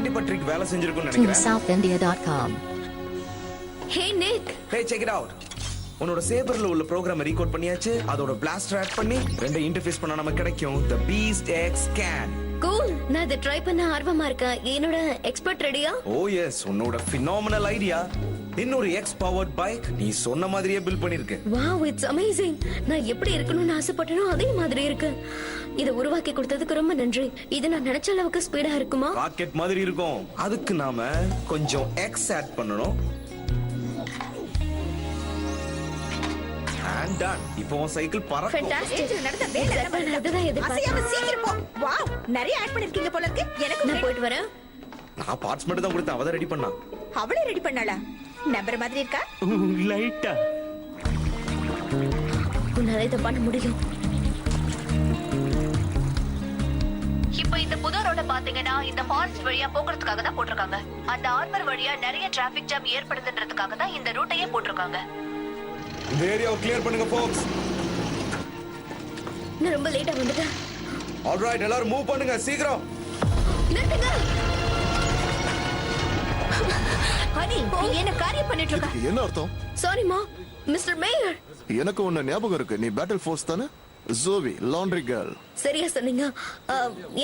கண்டிப்பா ட்ரிக் வேலை செஞ்சிருக்கும்னு நினைக்கிறேன். TeamSouthIndia.com. Hey Nick, Hey, check it out. உன்னோட சேபர்ல உள்ள ப்ரோகிராம் ரீகோட் பண்ணியாச்சு. அதோட பிளாஸ்டர் ஆட் பண்ணி ரெண்டு இன்டர்ஃபேஸ் பண்ணா நமக்கு கிடைக்கும் the Beast X Scan. cool. நான் இதை ட்ரை பண்ண ஆர்வமா இருக்கேன். என்னோட எக்ஸ்பர்ட் ரெடியா? Oh yes, உன்னோட phenomenal idea. இன்னொரு எக்ஸ் பவர்ட் பைக் நீ சொன்ன மாதிரியே பில்ட் பண்ணிருக்கு. Wow, it's amazing. நான் எப்படி இருக்கணும்னு ஆசைப்பட்டனோ அதே மாதிரி இருக்கு. இதை உருவாக்கி கொடுத்ததுக்கு ரொம்ப நன்றி. இது நான் நினைச்ச அளவுக்கு ஸ்பீடா இருக்குமா? ராக்கெட் மாதிரி இருக்கும். அதுக்கு நாம கொஞ்சம் எக்ஸ் ஆட் பண்ணனும். And done. இப்போ உன் சைக்கிள் பறக்கும். Fantastic. நடந்த வேலை நான் அதுதான் எதிர்பார்த்தேன். அசையாம சீக்கிரம் போ. வாவ், நிறைய ஆட் பண்ணிருக்கீங்க போல இருக்கு. எனக்கு நான் போயிட்டு வரேன். நான் பார்ட்ஸ் மட்டும் தான் கொடுத்தேன். அவ ரெடி பண்ணா. அவளே ரெடி பண்ணாளா? நம்பர் மாதிரி இருக்கா? லைட்டா. உன்னால இதை பண்ண முடியும். இப்ப இந்த புது ரோட பாத்தீங்கன்னா இந்த ஃபாரஸ்ட் வழியா போக்குறதுக்காக தான் போட்டிருக்காங்க. அந்த ஆர்மர் வழியா நிறைய டிராபிக் ஜாம் ஏற்படுதுன்றதுக்காக தான் இந்த ரூட்டையே போட்டிருக்காங்க. இந்த ஏரியாவை கிளியர் பண்ணுங்க folks. நான் ரொம்ப லேட்டா வந்துட்டேன். All right, எல்லாரும் மூவ் பண்ணுங்க சீக்கிரம். நிறுத்துங்க. ஹனி, நீ என்ன காரியம் பண்ணிட்டு இருக்க? என்ன அர்த்தம்? சாரிமா மிஸ்டர் மேயர். எனக்கு ஒண்ணு ஞாபகம் இருக்கு. நீ பேட்டில் ஃபோர்ஸ் தானே? Jovi laundry girl. சரியா சொன்னீங்க.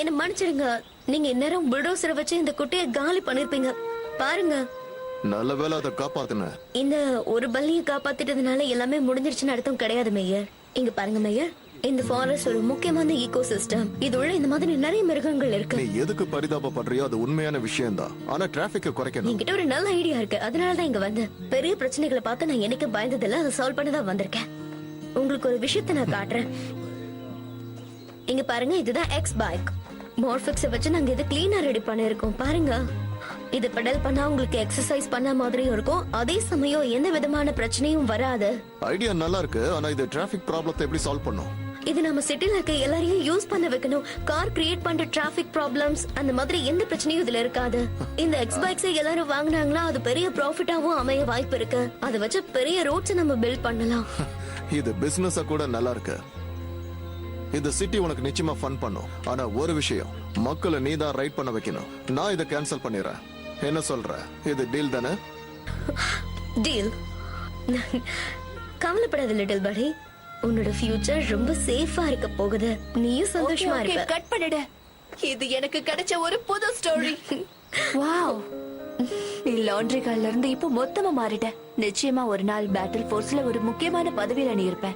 என்ன மன்னிச்சிடுங்க. நீங்க இந்நேரம் புல்டோசரை வச்சு இந்த குட்டையை காலி பண்ணிருப்பீங்க. பாருங்க, நல்ல வேளை அதை காப்பாத்துன. இந்த ஒரு பல்லியை காப்பாத்திட்டதுனால எல்லாமே முடிஞ்சிருச்சுன்னு அர்த்தம் கிடையாது மேயர். இங்க பாருங்க மேயர், இந்த ஃபாரஸ்ட் ஒரு முக்கியமான ஈகோ சிஸ்டம். இது உள்ள இந்த மாதிரி நிறைய மிருகங்கள் இருக்கு. நீ எதுக்கு பரிதாபப்படுறியோ அது உண்மையான விஷயம் தான். ஆனா டிராபிக்க குறைக்கணும். என்கிட்ட ஒரு நல்ல ஐடியா இருக்கு. அதனாலதான் இங்க வந்தேன். பெரிய பிரச்சனைகளை பார்த்து நான் எனக்கு பயந்ததில்ல. அதை சால்வ் பண்ணதான் வந்திருக்கேன். உங்களுக்கு ஒரு விஷயத்தை நான் காட்டுறேன். இங்க பாருங்க, இதுதான் எக்ஸ் பைக். மார்ஃபிக்ஸை வச்சு நாங்க இதை கிளீனா ரெடி பண்ணிருக்கோம். பாருங்க, இது பெடல் பண்ணா உங்களுக்கு எக்ஸசைஸ் பண்ண மாதிரியும் இருக்கும். அதே சமயம் எந்த விதமான பிரச்சனையும் வராது. ஐடியா நல்லா இருக்கு. ஆனா இது டிராபிக் ப்ராப்ளத்தை எப்படி சால்வ் பண்ணும்? இது நம்ம சிட்டில இருக்க எல்லாரையும் யூஸ் பண்ண வைக்கணும். கார் கிரியேட் பண்ற டிராபிக் ப்ராப்ளம்ஸ் அந்த மாதிரி எந்த பிரச்சனையும் இதுல இருக்காது. இந்த எக்ஸ் பைக்ஸ் எல்லாரும் வாங்குனாங்களா அது பெரிய ப்ராஃபிட்டாவும் அமைய வாய்ப்பு இருக்கு. அதை வச்சு பெரிய ரோட்ஸ் நம்ம பில்ட் பண்ணலாம். இது பிசினஸ் கூட நல்லா இருக்கு. இந்த சிட்டி உனக்கு நிச்சயமா ஃபன் பண்ணும். ஆனா ஒரு விஷயம், மக்களை நீ தான் ரைட் பண்ண வைக்கணும். நான் இதை கேன்சல் பண்ணிடுறேன். என்ன சொல்ற? இது டீல் தானே? டீல். கவலைப்படாத லிட்டில் படி. உன்னோட ஃபியூச்சர் ரொம்ப சேஃபா இருக்க போகுது. நீயும் சந்தோஷமா இருக்க. கட் பண்ணிடு. இது எனக்கு கிடைச்ச ஒரு புது ஸ்டோரி. வாவ், நீ லாண்ட்ரி கால்ல இருந்து இப்போ மொத்தமா மாறிட்ட. நிச்சயமா ஒரு நாள் பேட்டில் ஃபோர்ஸ்ல ஒரு முக்கியமான பதவியில நீ இருப்ப.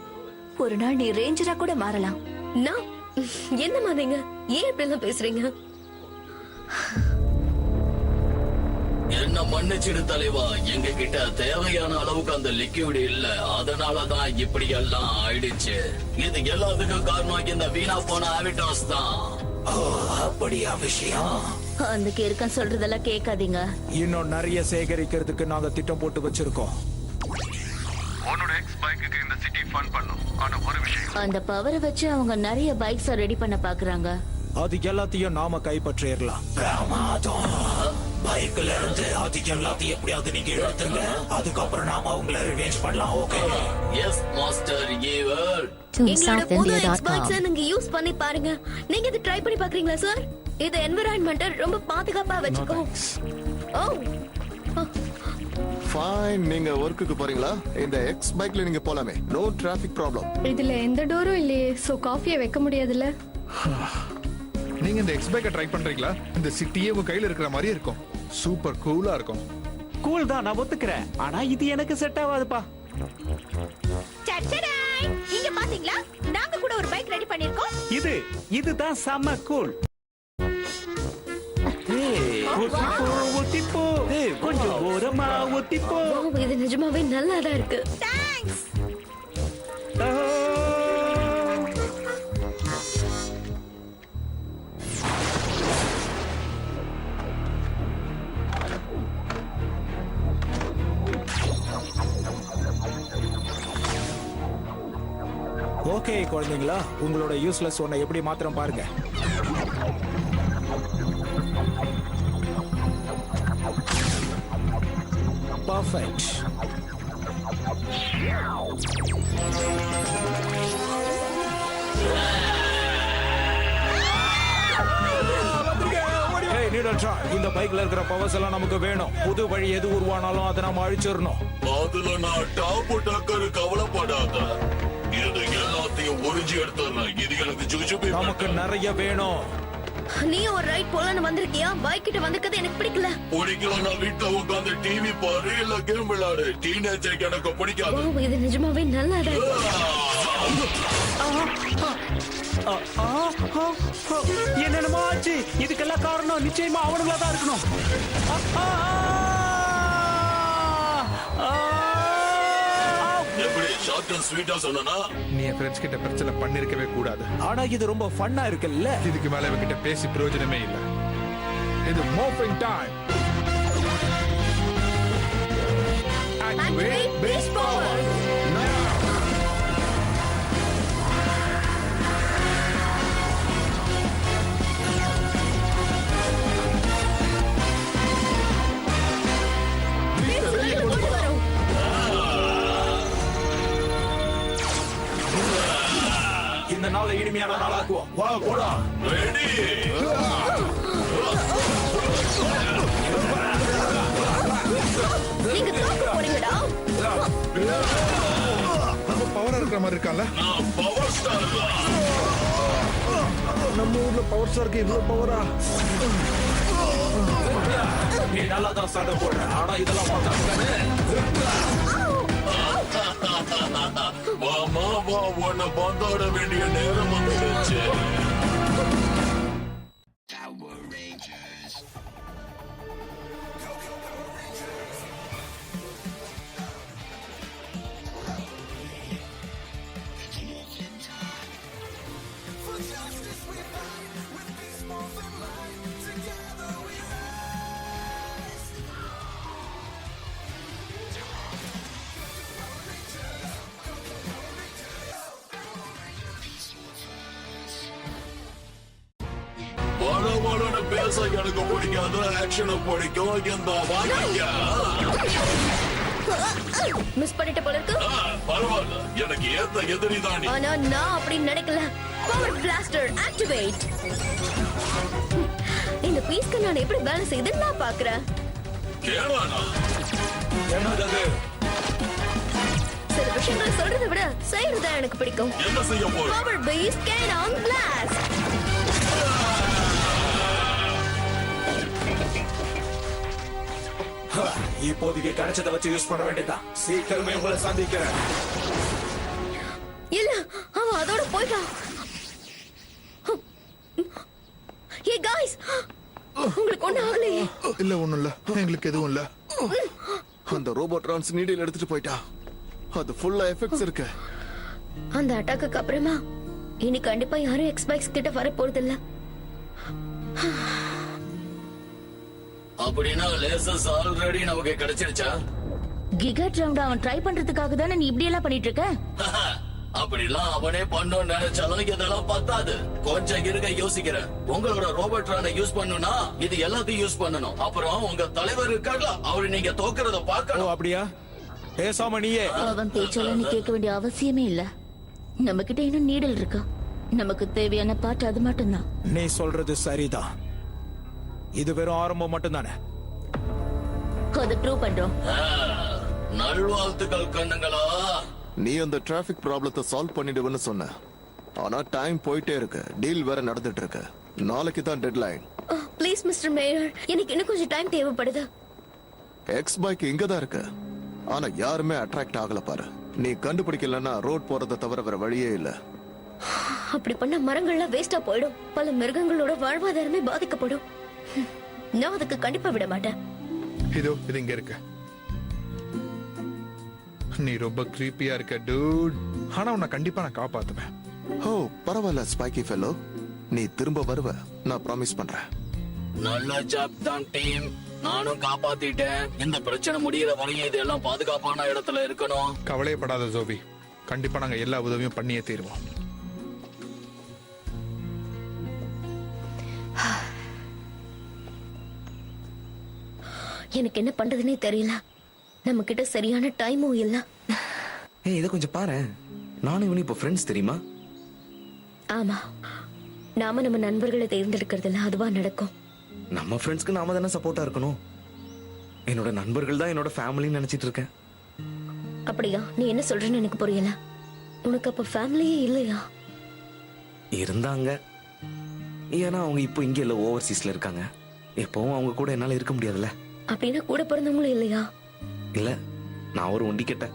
ஒரு நாள் நீ ரேஞ்சரா கூட மாறலாம். நான் என்ன மாதிரிங்க? ஏன் இப்படி எல்லாம் பேசுறீங்க? என்ன மன்னிச்சிடு தலைவா, எங்க கிட்ட தேவையான அளவுக்கு அந்த லிக்விட் இல்ல. அதனாலதான் இப்படி எல்லாம் ஆயிடுச்சு. இது எல்லாத்துக்கும் காரணம் இந்த வீணா போன ஆவிட்டாஸ் தான். அப்படியா விஷயம்? அந்த கேர்க்கன் சொல்றதெல்லாம் கேட்காதீங்க. இன்னும் நிறைய சேகரிக்கிறதுக்கு நாங்க திட்டம் போட்டு வச்சிருக்கோம். உன்னோட எக்ஸ் பைக்குக்கு இந்த சிட்டி ஃபன் பண்ணும். ஆனா ஒரு விஷயம், அந்த பவரை வச்சு அவங்க நிறைய பைக்ஸ் ரெடி பண்ண பாக்குறாங்க. அது எல்லாத்தையும் நாம கைப்பற்றிடலாம். பைக்ல இருந்து அது எல்லாத்தையும் எப்படியாவது நீங்க எடுத்துங்க. அதுக்கப்புறம் நாம அவங்கள ரிவெஞ்ச் பண்ணலாம். ஓகே? Yes master evil. எங்களோட புது TeamSouthIndia.com. எக்ஸ்பர்ட்ஸை நீங்க யூஸ் பண்ணி பாருங்க. நீங்க இதை ட்ரை பண்ணி பாக்குறீங்களா சார்? இது என்விரான்மெண்ட்டை ரொம்ப பாதுகாப்பா வச்சுக்கோ. Oh fine. நீங்க ஒர்க்குக்கு போறீங்களா? இந்த எக்ஸ் பைக்ல நீங்க போலாமே. No traffic problem. இதுல எந்த டோரும் இல்லையே. சோ காஃபியை வைக்க முடியாதுல்ல. நீங்க இந்த எக்ஸ் பைக்கை ட்ரை பண்றீங்களா? இந்த சிட்டியே உங்க கையில இருக்கிற மாதிரி இருக்கும். சூப்பர் கூலா இருக்கும். கூல் தான், நான் ஒத்துக்கிறேன். ஆனா இது எனக்கு செட் ஆகாதுப்பா. சச்சடாய், இங்க பாத்தீங்களா? நாங்க கூட ஒரு பைக் ரெடி பண்ணிருக்கோம். இதுதான் செம்ம கூல். ஒத்திப்போ, கொஞ்சம் ஓரமா ஒத்திப்போ. wow, இது நிஜமாவே நல்லாதான் இருக்கு. தேங்க்ஸ். ஓகே குழந்தைங்களா, உங்களோட யூஸ்லெஸ் ஒன்னை எப்படி மாத்திரம் பாருங்க. பர்ஃபெக்ட். நீடல்ட்ரான், இந்த பைக்ல இருக்கிற பவர்ஸ் எல்லாம் நமக்கு வேணும். புது வழி எது உருவானாலும் அதை நம்ம அழிச்சிடணும். அதுல நான் டாப் டக்கர் கவலைப்படாத. இது எல்லாத்தையும் ஒரிஞ்சு எடுத்துறேன். இது எனக்கு ஜுஜுபி நமக்கு நிறைய வேணும். நீ ஒரு ரைட் போலான்னு வந்திருக்கியா? பைக் கிட்ட வந்திருக்கிறது எனக்கு பிடிக்கல. பிடிக்கல. நான் வீட்டுல உட்காந்து டிவி பாரு இல்ல கேம் விளையாடு. டீனேஜருக்கு எனக்கு பிடிக்காது. ஓ, இது நிஜமாவே நல்லாதான் இருக்கு. என்னென்னமோ ஆச்சு. இதுக்கெல்லாம் காரணம் நிச்சயமா அவனுங்களா தான் இருக்கணும். எப்படி ஷார்ட் அண்ட் ஸ்வீட்டா சொன்னா? நீ என் ஃப்ரெண்ட்ஸ் கிட்ட பிரச்சனை பண்ணிருக்கவே கூடாது. ஆனா இது ரொம்ப ஃபன்னா இருக்குல்ல? இதுக்கு மேல இவகிட்ட பேசி பிரயோஜனமே இல்ல. இது mopping time. Activate beast power. இந்த நாளை இனிமையான நாளாக்குவோம். வா போடா. ரெடி. நீங்க தோக்க போறீங்கடா. நம்ம பவரா இருக்கிற மாதிரி இருக்கான்ல. நான் பவர் ஸ்டார். நம்ம ஊர்ல பவர் ஸ்டாருக்கு இவ்வளவு பவரா? நீ நல்லா தான் சண்டை போடுற. ஆனா இதெல்லாம் பார்த்தாங்க. வாமா வா, உன்னை பந்தாட வேண்டிய நேரம் வந்துடுச்சு. வளவளன்னு பேச எனக்கு பிடிக்காது. ஆக்ஷனை பிடிக்கும். இந்த வாங்கிக்க. மிஸ் பண்ணிட்ட போல இருக்கு. பரவாயில்ல, எனக்கு ஏத்த எதிரி தான் நீ. ஆனா நான் அப்படி நினைக்கல. Power plaster activate. இந்த பீஸ்க்கு நான் எப்படி பேலன்ஸ் செய்து நான் பாக்குறேன். கேளானா? என்னது? சில விஷயங்களை சொல்றதை விட செய்யறதா எனக்கு பிடிக்கும். என்ன செய்ய போற? Power beast cannon blast. இப்போதைக்கு கிடைச்சதை வச்சு யூஸ் பண்ண வேண்டியதான். சீக்கிரமே உங்களை சந்திக்கிறேன். இல்ல, அவன் அதோட போயிட்டான். ஏ गाइस, உங்களுக்கு ஒண்ணு ஆகலையே? இல்ல ஒண்ணும் இல்ல. எங்களுக்கு எதுவும் இல்ல. அந்த ரோபோட்ரான்ஸ் நீடில் எடுத்துட்டு போயிட்டா. அது ஃபுல்லா எஃபெக்ட்ஸ் இருக்கு. அந்த அட்டாக்கு அப்புறமா இனி கண்டிப்பா யாரும் எக்ஸ் பைக்ஸ் கிட்ட வர போறது இல்ல. அப்படின்னா லேசர்ஸ் ஆல்ரெடி நமக்கு கிடைச்சிருச்சா? கிகாட் ரவுண்ட் அவன் ட்ரை பண்றதுக்காக தானே நீ இப்படி எல்லாம் பண்ணிட்டு இருக்க? அப்படிலாம் அவனே பண்ணணும்னு நினைச்சாலும் இதெல்லாம் பத்தாது. கொஞ்சம் இருக்க யோசிக்கிறேன். உங்களோட ரோபோட்ரானை யூஸ் பண்ணணும்னா இது எல்லாத்தையும் யூஸ் பண்ணணும். அப்புறம் உங்க தலைவர் இருக்கார்ல, அவரு நீங்க தோக்குறத ஓ பார்க்கணும். அப்படியா? பேசாம நீயே. அவன் பேச்செல்லாம் நீ கேட்க வேண்டிய அவசியமே இல்ல. நம்ம கிட்ட இன்னும் நீடல் இருக்கு. நமக்கு தேவையான பாட்டு அது மட்டும்தான். நீ சொல்றது சரிதான். இது வெறும் ஆரம்பம் மட்டும்தானே. அதை ப்ரூவ் பண்றோம். நல்வாழ்த்துக்கள் கண்ணுங்களா. நீ அந்த டிராபிக் ப்ராப்ளத்தை சால்வ் பண்ணிடுவேன்னு சொன்ன. ஆனா டைம் போயிட்டே இருக்கு. டீல் வேற நடந்துட்டு இருக்கு. நாளைக்கு தான் டெட்லைன். ப்ளீஸ் மிஸ்டர் மேயர், எனக்கு இன்னும் கொஞ்சம் டைம் தேவைப்படுது. எக்ஸ் பைக் இங்க தான் இருக்கு. ஆனா யாருமே அட்ராக்ட் ஆகல பாரு. நீ கண்டுபிடிக்கலன்னா ரோட் போறதை தவிர வேற வழியே இல்ல. அப்படி பண்ண மரங்கள்லாம் வேஸ்டா போயிடும். பல மிருகங்களோட வாழ்வாதாரமே பாதிக்கப்படும். நான் அதுக்கு கண்டிப்பா விட மாட்டேன். இதோ இது இங்க இருக்கு. நீ ரொம்ப கிரீப்பியா இருக்க டூட். ஆனா உன்னை கண்டிப்பா நான் காப்பாத்துவேன். ஓ பரவாயில்ல ஸ்பைக்கி ஃபெல்லோ. நீ திரும்ப வருவ, நான் ப்ராமிஸ் பண்றேன். நல்ல ஜாப் தான் டீம். நானும் காப்பாத்திட்டேன். இந்த பிரச்சனை முடியற வரையும் இதெல்லாம் பாதுகாப்பான இடத்துல இருக்கணும். கவலையப்படாத ஜோபி. கண்டிப்பா நாங்க எல்லா உதவியும் பண்ணியே தீருவோம். எனக்கு என்ன பண்றதுன்னே தெரியல. நம்ம கிட்ட சரியான டைமும் இல்ல. ஏய் இத கொஞ்சம் பாரு. நானும் இவனும் இப்போ ஃப்ரெண்ட்ஸ் தெரியுமா? ஆமா, நாம நம்ம நண்பர்களை தேர்ந்தெடுக்கிறது இல்ல, அதுவா நடக்கும். நம்ம ஃப்ரெண்ட்ஸ்க்கு நாம தானே சப்போர்ட்டா இருக்கணும். என்னோட நண்பர்கள் தான் என்னோட ஃபேமிலின்னு நினைச்சிட்டு இருக்கேன். அப்படியா? நீ என்ன சொல்றேன்னு எனக்கு புரியல. உனக்கு அப்ப ஃபேமிலியே இல்லையா? இருந்தாங்க. ஏன்னா அவங்க இப்போ இங்க இல்ல, ஓவர்சீஸ்ல இருக்காங்க. எப்பவும் அவங்க கூட என்னால இருக்க முடியாதுல்ல. அப்படின்னா கூட பிறந்தவங்களும் இல்லையா? இல்ல, நான் ஒரு ஒண்டி கேட்டேன்.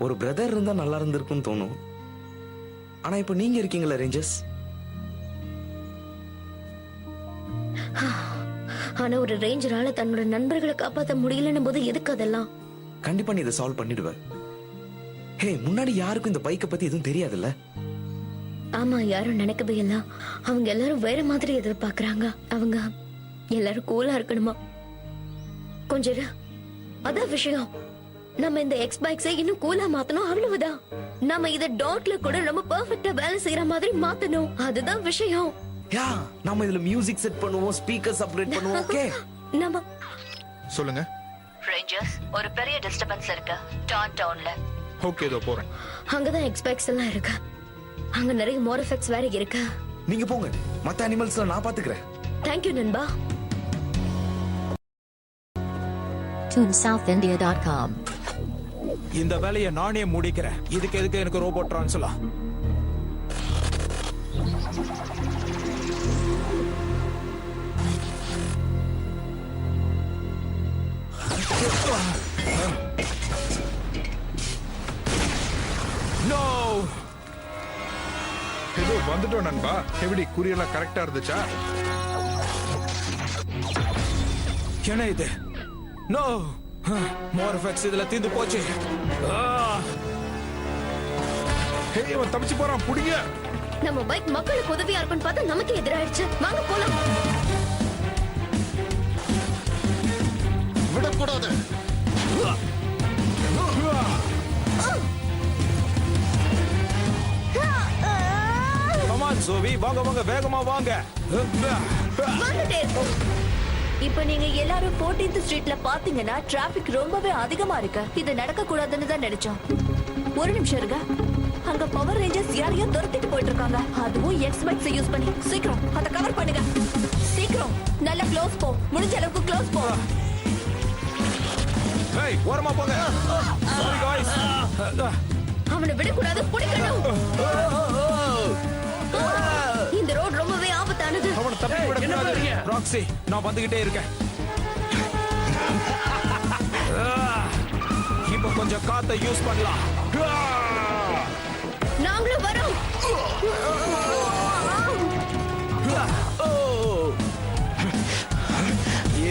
ஒரு பிரதர் இருந்தா நல்லா இருந்திருக்கும்னு தோணும். ஆனா இப்போ நீங்க இருக்கீங்களா ரேஞ்சர்ஸ். ஆனா ஒரு ரேஞ்சரால தன்னோட நண்பர்களை காப்பாற்ற முடியலன்னும் போது எதுக்கு அதெல்லாம்? கண்டிப்பா நீ இதை சால்வ் பண்ணிடுவ. ஹே, முன்னாடி யாருக்கும் இந்த பைக்கை பத்தி எதுவும் தெரியாதுல்ல. ஆமா, யாரும் நினைக்கவே இல்ல. அவங்க எல்லாரும் வேற மாதிரி எதிர்பார்க்கறாங்க. அவங்க எல்லாரும் கூலா இருக்கணுமா? கொஞ்சம் இரு. அதான் விஷயம். நம்ம இந்த எக்ஸ் பைக்ஸை இன்னும் கூலா மாத்தணும், அவ்வளவுதான். நம்ம இத டாட்ல கூட நம்ம பெர்ஃபெக்ட்டா வேலை செய்யற மாதிரி மாத்தணும். அதுதான் விஷயம். யா, நாம இதுல மியூசிக் செட் பண்ணுவோம், ஸ்பீக்கர்ஸ் அப்கிரேட் பண்ணுவோம். ஓகே, நம்ம சொல்லுங்க. ரேஞ்சர்ஸ், ஒரு பெரிய டிஸ்டர்பன்ஸ் இருக்கு டான் டவுன்ல. ஓகே, இதோ போறேன். அங்கதான் எக்ஸ் பைக்ஸ் எல்லாம் இருக்கு. அங்க நிறைய மோர் எஃபெக்ட்ஸ் வேற இருக்கு. நீங்க போங்க, மத்த அனிமல்ஸ்ல நான் பாத்துக்கிறேன். தேங்க்யூ நண்பா. TuneSouthIndia.com. இந்த வேலையை நானே முடிக்கிறேன். இதுக்கு எதுக்கு எனக்கு ரோபோட் ட்ரான்ஸ்லாம்? நோ, ஏதோ வந்துட்டோம் நண்பா. எப்படி குறியெல்லாம் கரெக்டா இருந்துச்சா? என்ன இது? நோ, மோர் எஃபெக்ட்ஸ் இதுல தீந்து போச்சு. ஹே, இவன் தப்பிச்சு போறான், புடிங்க. நம்ம பைக் மக்களுக்கு உதவியா இருக்கும்னு பார்த்தா நமக்கு எதிராயிடுச்சு. வாங்க போலாம். விடக்கூடாது. கமான் சோவி, வாங்க வாங்க, வேகமா வாங்க. வந்துட்டே இருக்கோம். இப்ப நீங்க எல்லாரும் 14th ஸ்ட்ரீட்ல பாத்தீங்கன்னா டிராபிக் ரொம்பவே அதிகமா இருக்கு. இது நடக்க கூடாதுன்னு தான் நினைச்சோம். ஒரு நிமிஷம் இருங்க. அங்க பவர் ரேஞ்சர்ஸ் யாரையோ துரத்திட்டு போயிட்டு இருக்காங்க. அதுவும் எக்ஸ் பைக்ஸ் யூஸ் பண்ணி. சீக்கிரம் அத கவர் பண்ணுங்க. சீக்கிரம், நல்லா க்ளோஸ் போ. முடிஞ்ச அளவுக்கு க்ளோஸ் போ. ஹேய், ஓரமா போங்க. Sorry guys. அவனை விடக்கூடாது, பிடிக்கணும். இந்த ரோட் ரொம்பவே ஆபத்தானது. அவனை தப்பி விடக்கூடாது. ராக்ஸி, நான் வந்துகிட்டே இருக்கேன். இப்போ கொஞ்சம் காத்தை யூஸ் பண்ணலாம். நாங்களும் வரோம்.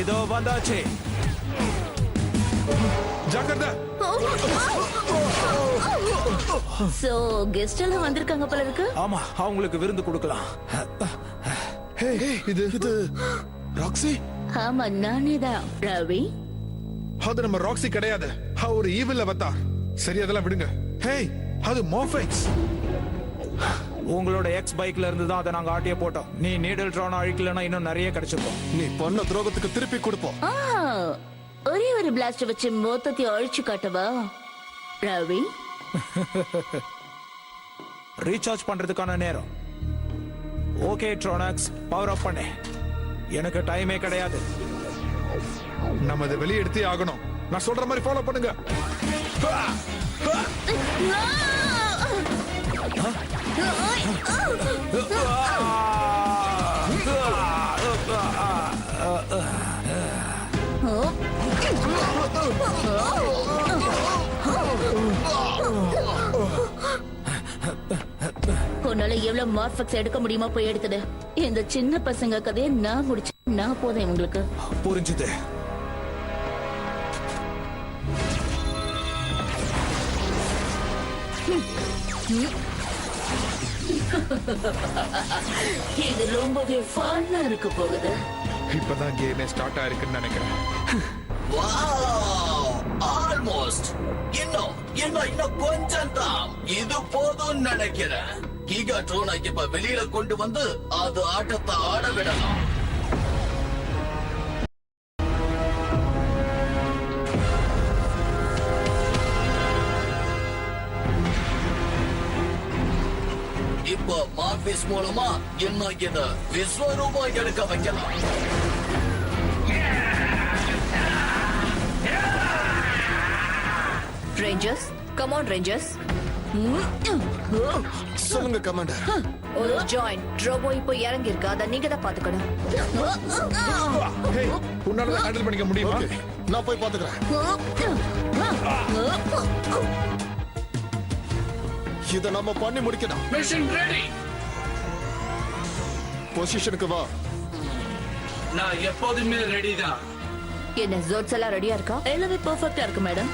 இதோ வந்தாச்சு. ஜாக்கிரதை. சோ கெஸ்ட் எல்லாம் வந்திருக்காங்க போல இருக்கு. ஆமா, அவங்களுக்கு விருந்து கொடுக்கலாம். ஹே, இது ராக்ஸி. ஆமா, நானே தான் ரவி. அது நம்ம ராக்ஸி கிடையாது. ஒரு ஈவில் அவதார். சரி, அதெல்லாம் விடுங்க. ஹே, அது மோஃபெக்ஸ். உங்களோட எக்ஸ் பைக்ல இருந்து தான் அதை நாங்க ஆட்டிய போட்டோம். நீ நீடல் ட்ரான் அழிக்கலன்னா இன்னும் நிறைய கிடைச்சிருக்கும். நீ பண்ண துரோகத்துக்கு திருப்பி கொடுப்போம். ஒரே ஒரு பிளாஸ்ட் வச்சு மொத்தத்தை அழிச்சு காட்டவா ரவி? ரீசார்ஜ் பண்றதுக்கான நேரம். ஓகே ட்ரோனாக்ஸ், பவர் அப் பண்ணு. எனக்கு டைமே கிடையாது. நம்ம இதை வெளியே எடுத்தே ஆகணும். நான் சொல்ற மாதிரி ஃபாலோ பண்ணுங்க. உன்னால எவ்வளவு மார்ஃபெக்ஸ் எடுக்க முடியுமா போய் எடுத்தது. இந்த சின்ன பசங்க கதையை நான் முடிச்சு நான் போதேன் உங்களுக்கு. புரிஞ்சுது. இது ரொம்பவே ஃபன்னா இருக்க போகுது. இப்பதான் கேமே ஸ்டார்ட் ஆயிருக்குன்னு நினைக்கிறேன். ஆல்மோஸ்ட். இன்னும் கொஞ்சம் தான். இது போதும் நினைக்கிறேன். கிகாட்ரோனை இப்ப வெளியில கொண்டு வந்து அது ஆட்டத்தை ஆட விடலாம். இப்ப மார்பிஸ் மூலமா இன்னும் இத விஸ்வரூபம் எடுக்க வைக்கலாம். ரேஞ்சர்ஸ் கம் ஆன் ரேஞ்சர்ஸ் சொல்லுங்க கமாண்டர். ஒரு ஜாயின் ரோபோ இப்போ இறங்கி இருக்கு அத நீங்க தான் பாத்துக்கணும் ஹே உன்னால ஹேண்டில் பண்ணிக்க முடியுமா? ஓகே, நான் போய் பாத்துக்கிறேன். இத நம்ம பண்ணி முடிக்கணும். Mission ready. பொசிஷனுக்கு வா. நான் எப்போதுமே ரெடி தான். என்ன ஜோட்ஸ் எல்லாம் ரெடியா இருக்கா? எல்லாமே பெர்ஃபெக்ட்டா இருக்கு மேடம்.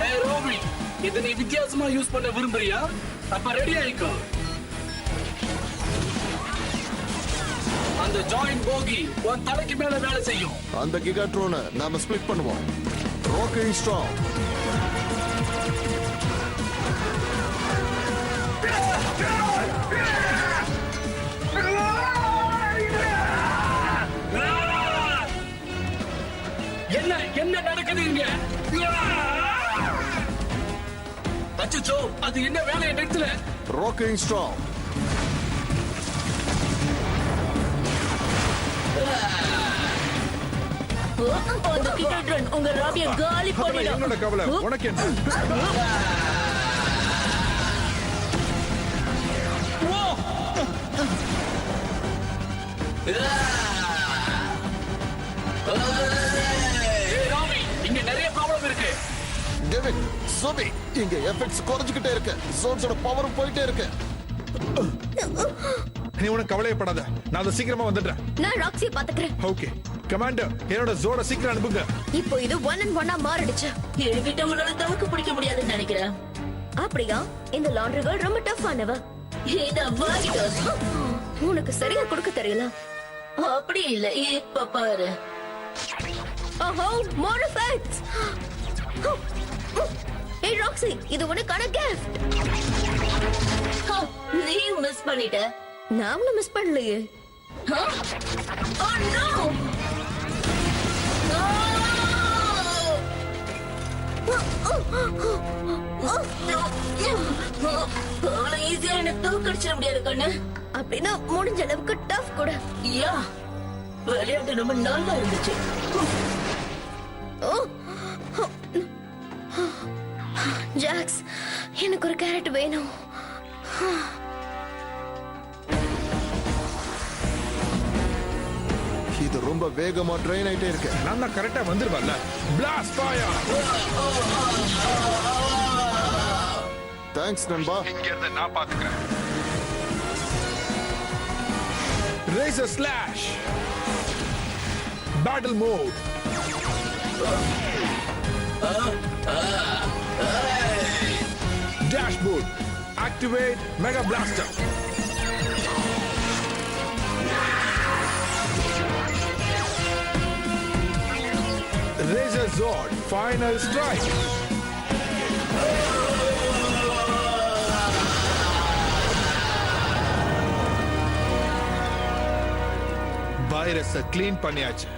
ஏய் ரோபி, இத நீ வித்தியாசமா யூஸ் பண்ண விரும்புறியா? அப்ப ரெடி ஆயிக்கோ. அந்த ஜாயின் போகி உன் தலைக்கு மேல வேலை செய்யும். அந்த கிகாட்ரோனை நாம ஸ்ப்ளிட் பண்ணுவோம். Rocking strong. என்ன என்ன நடக்குது இங்க? அச்சச்சோ, அது என்ன வேலையை நிறுத்தல? Rocking strong. அந்த கிகாட்ரன் உங்க ராபிய காலி அப்புறம் பண்ணிடும். என்னோட கவலை உனக்கு என்ன? ஏய் ராபி, இங்க நிறைய ப்ராப்ளம் இருக்கு. டேவிட், சோபி, இங்க எஃபெக்ட்ஸ் குறைஞ்சிக்கிட்டே இருக்கு. ஜோன்ஸோட பவரும் போயிட்டே இருக்கு. நீ உனக்கு கவலையப்படாத, நான் அதை சீக்கிரமா வந்துடுறேன். நான் ராக்ஸியை பாத்துக்கிறேன். ஓகே கமாண்டர், என்னோட ஜோட சீக்கிரம் அனுப்புங்க. இப்போ இது 1-on-1 மாறிடுச்சு. என்கிட்ட உன்னால தவிர்க்க பிடிக்க முடியாதுன்னு நினைக்கிறேன். அப்படியா? இந்த லாண்ட்ரி கேர்ள் ரொம்ப டஃப் ஆனவ. இத வாங்கிட்டு உனக்கு சரியா கொடுக்க தெரியல. அப்படி இல்ல, இப்ப பாரு. ஓஹோ, மோர் எஃபெக்ட்ஸ். ஏய் ராக்ஸி, இது உனக்கான gift. நீ மிஸ் பண்ணிட்ட. நாமளும் மிஸ் பண்ணலையே. Oh no! அவ்வளவு ஈஸியா என்ன தூக்கடிச்சிட முடியாது கண்ணு. அப்படின்னா முடிஞ்ச அளவுக்கு டஃப் கூட. யா, விளையாட்டு ரொம்ப நல்லா இருந்துச்சு. ஓ ஜாக்ஸ், எனக்கு ஒரு கேரட் வேணும். இது ரொம்ப வேகமா ட்ரெயின் ஆயிட்டே இருக்கு. நான் தான் கரெக்டா வந்துருவான்ல. Blast fire. தேங்க்ஸ் நண்பா. இங்க இருந்து நான் பாத்துக்கிறேன். Razor slash. Battle mode. Dashboard. Activate mega blaster. Razor Zord Final Strike. வைரஸ க்ளீன் பண்ணியாச்சு.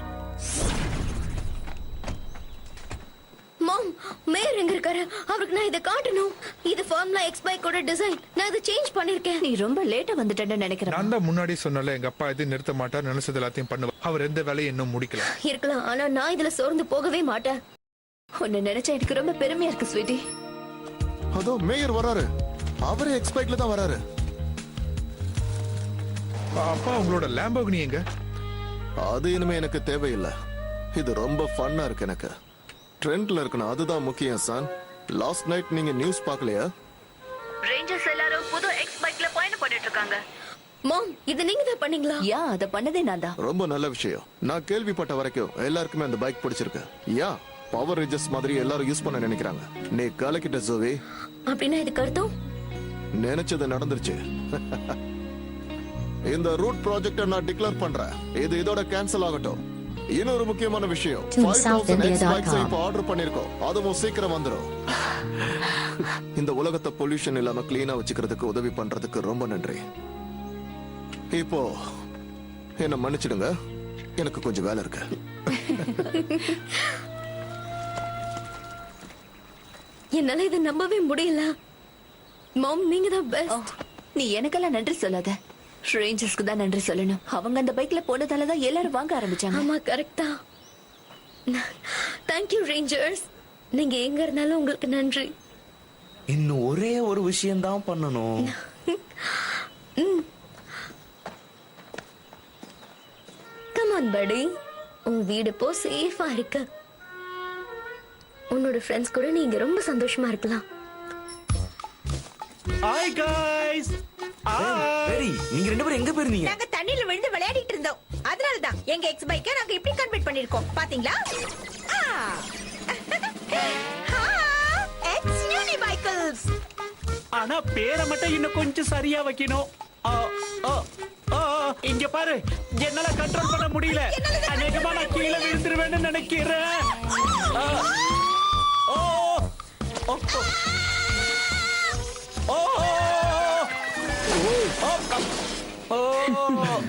மாம், மேயர் எங்க இருக்காரு? அவருக்கு நான் இதை காட்டணும். இது ஃபார்முலா எக்ஸ் பைக்கோட டிசைன். நான் இதை சேஞ்ச் பண்ணிருக்கேன். நீ ரொம்ப லேட்டா வந்துட்டேன்னு நினைக்கிறேன். நான் தான் முன்னாடி சொன்னல, எங்க அப்பா எதுவும் நிறுத்த மாட்டார், நினைச்சது எல்லாத்தையும் பண்ணுவார். அவர் எந்த வேலையும் இன்னும் முடிக்கல. இருக்கலாம், ஆனா நான் இதுல சோர்ந்து போகவே மாட்டேன். உன்னை நினைச்சா எனக்கு ரொம்ப பெருமையா இருக்கு ஸ்வீட்டி. அதோ மேயர் வராரு. அவரே எக்ஸ்பெக்ட்ல தான் வராரு. அப்பா உங்களோட லேம்போகினி எங்க? அது இனிமே எனக்கு தேவையில்லை. இது ரொம்ப ஃபன்னா இருக்கு எனக்கு. ட்ரெண்ட்ல இருக்கணும், அதுதான் முக்கியம் சான். லாஸ்ட் நைட் நீங்க நியூஸ் பார்க்கலையா? ரேஞ்சர்ஸ் எல்லாரும் புது எக்ஸ் பைக்ல பயணம் பண்ணிட்டு இருக்காங்க. மாம், இது நீங்க தான் பண்ணீங்களா? யா, அத பண்ணதே நான் தான். ரொம்ப நல்ல விஷயம். நான் கேள்விப்பட்ட வரைக்கும் எல்லாருக்குமே அந்த பைக் பிடிச்சிருக்கு. யா, பவர் ரேஞ்சர்ஸ் மாதிரி எல்லாரும் யூஸ் பண்ண நினைக்கிறாங்க. நீ கலக்கிட்ட ஜோவி. அப்படின்னா இதுக்கு அர்த்தம் நினைச்சது நடந்துருச்சு. இந்த ரூட் ப்ராஜெக்ட நான் டிக்ளேர் பண்றேன். இது இதோட கேன்சல் ஆகட்டும். இன்னொரு முக்கியமான விஷயம், 5000 X bikes இப்ப ஆர்டர் பண்ணிருக்கோம். அதுவும் சீக்கிரம் வந்துரும். இந்த உலகத்தை பொல்யூஷன் இல்லாம கிளீனா வச்சுக்கிறதுக்கு உதவி பண்றதுக்கு ரொம்ப நன்றி. இப்போ என்ன மன்னிச்சிடுங்க, எனக்கு கொஞ்சம் வேலை இருக்கு. என்னால இதை நம்பவே முடியல. மாம், நீங்க தான் பெஸ்ட். நீ எனக்கெல்லாம் நன்றி சொல்லாத. ஸ்ட்ரேஞ்சர்ஸ்க்கு தான் நன்றி சொல்லணும். அவங்க அந்த பைக்ல போனதால தான் எல்லாரும் வாங்க ஆரம்பிச்சாங்க. ஆமா கரெக்டா. Thank you Rangers. நீங்க எங்க இருந்தாலும் உங்களுக்கு நன்றி. இன்னும் ஒரே ஒரு விஷயம் தான் பண்ணணும். கம் ஆன் படி. உன் வீடு போ, சேஃபா இருக்கு. உன்னோட ஃப்ரெண்ட்ஸ் கூட நீங்க ரொம்ப சந்தோஷமா இருக்கலாம். Hi guys. சரி, நீங்க ரெண்டு பேரும் எங்க போயிருந்தீங்க? நாங்க தண்ணியில விழுந்து விளையாடிட்டு இருந்தோம். அதனாலதான் எங்க எக்ஸ் பைக்கை நாங்க இப்படி கன்வெர்ட் பண்ணிருக்கோம். பாத்தீங்களா? எக்ஸ் யூனிபைக்கிள்ஸ். ஆனா பேரை மட்டும் இன்னும் கொஞ்சம் சரியா வைக்கணும். ஆ, ஆ, ஆ, இங்க பாரு, என்னால கண்ட்ரோல் பண்ண முடியல. அநேகமா நான் கீழே விழுந்துருவேன்னு நினைக்கிறேன். ஆ, ஓ, ஓ, ஓ, ஓ, ஓ, ஓ, ஓ.